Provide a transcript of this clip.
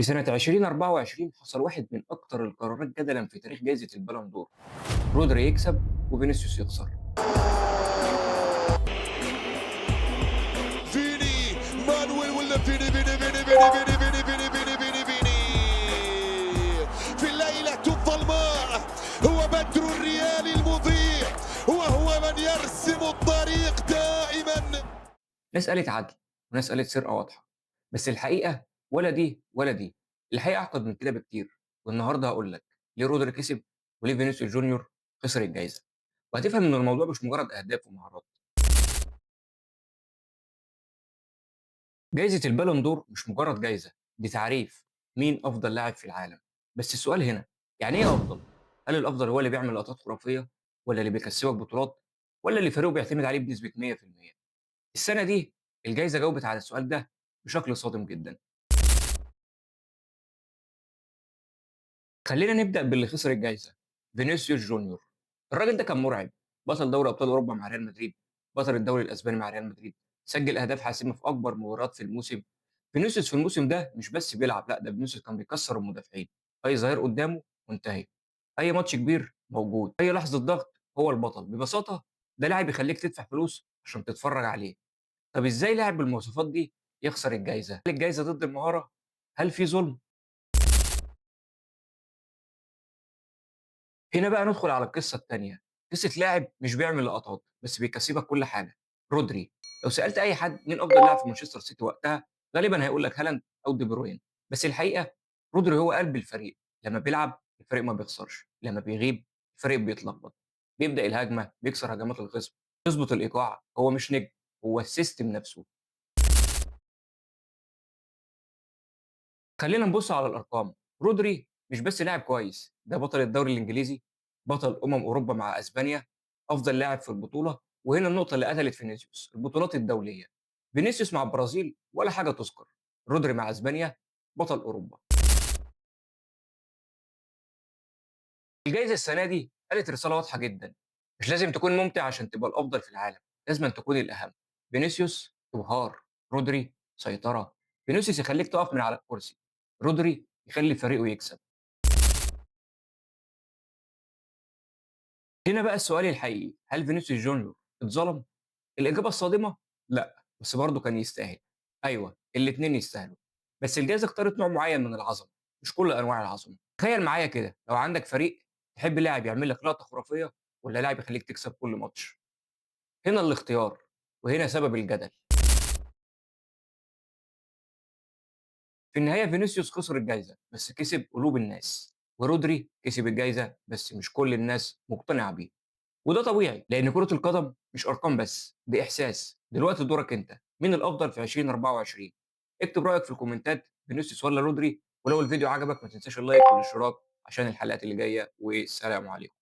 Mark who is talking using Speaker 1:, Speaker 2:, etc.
Speaker 1: في سنة 2024 حصل واحد من أكتر القرارات جدلا في تاريخ جائزة البالون دور. رودري يكسب وفينيسيوس يخسر.
Speaker 2: فيني مانويل ولا فيني في الليلة الظلماء هو بدر الريال المضيء وهو من يرسم الطريق دائما.
Speaker 1: ناس قالت عدل وناس قالت سرقة واضحة، بس الحقيقة ولا دي ولا دي. الحقيقة أعقد من كده بكتير، والنهاردة هقول لك ليه رودري كسب وليه فينيسيوس جونيور خسر الجائزة، وهتفهم إن الموضوع مش مجرد أهداف ومهارات. جائزة البالون دور مش مجرد جائزة، دي تعريف مين أفضل لاعب في العالم. بس السؤال هنا، يعني إيه أفضل؟ هل الأفضل هو اللي بيعمل لقطات خرافية، ولا اللي بيكسبك بطولات، ولا اللي فريقه بيعتمد عليه بنسبة 100%؟ السنة دي الجائزة جاوبت على السؤال ده بشكل صادم جدا. خلينا نبدأ باللي خسر الجائزة، فينيسيوس جونيور. الراجل ده كان مرعب، بطل دوري أبطال أوروبا مع ريال مدريد، بطل الدوري الأسباني مع ريال مدريد، سجل أهداف حاسمة في أكبر مباريات في الموسم. فينيسيوس في الموسم ده مش بس بيلعب، لا ده فينيسيوس كان بيكسر المدافعين. أي ظهير قدامه منتهي، أي ماتش كبير موجود، أي لحظة ضغط هو البطل. ببساطة ده لاعب يخليك تدفع فلوس عشان تتفرج عليه. طب إزاي لاعب بالمواصفات دي يخسر الجائزة؟ هل الجائزة ضد المهارة؟ هل في ظلم؟ هنا بقى ندخل على القصة التانية، قصة لاعب مش بيعمل لقطات بس بيكسبك كل حاجة، رودري. لو سألت أي حد مين أفضل لاعب في مانشستر سيتي وقتها، غالبا هيقول لك هالاند أو دي بروين. بس الحقيقة رودري هو قلب الفريق. لما بيلعب الفريق ما بيخسرش، لما بيغيب الفريق بيتلخبط، بيبدأ الهجمة، بيكسر هجمات الخصم، يظبط الإيقاع. هو مش نجم، هو السيستم نفسه. خلينا نبص على الارقام. رودري مش بس لاعب كويس، ده بطل الدوري الانجليزي، بطل اوروبا مع اسبانيا، افضل لاعب في البطوله. وهنا النقطه اللي قتلت فينيسيوس، البطولات الدوليه. فينيسيوس مع البرازيل ولا حاجه تذكر، رودري مع اسبانيا بطل اوروبا. الجائزه السنه دي قالت رساله واضحه جدا، مش لازم تكون ممتع عشان تبقى الافضل في العالم، لازم أن تكون الاهم. فينيسيوس ابهار، رودري سيطره. فينيسيوس يخليك تقف من على الكرسي، رودري يخلي فريقه يكسب. هنا بقى السؤال الحقيقي، هل فينيسيوس جونيور اتظلم؟ الإجابة الصادمة لأ، بس برضه كان يستاهل. أيوه، الاتنين يستاهلوا. بس الجائزة اختارت نوع معين من العظمة، مش كل أنواع العظمة. تخيل معايا كده لو عندك فريق، تحب لاعب يعمل لك لقطة خرافية ولا لاعب يخليك تكسب كل ماتش؟ هنا الاختيار، وهنا سبب الجدل. في النهاية فينيسيوس خسر الجائزة بس كسب قلوب الناس، ورودري كسب الجائزة بس مش كل الناس مقتنعة بيه. وده طبيعي لأن كرة القدم مش أرقام بس، دي إحساس. دلوقتي دورك أنت، مين الأفضل في 2024؟ اكتب رأيك في الكومنتات، فينيسيوس ولا رودري؟ ولو الفيديو عجبك ما تنساش اللايك والاشتراك عشان الحلقات اللي جاية، والسلام عليكم.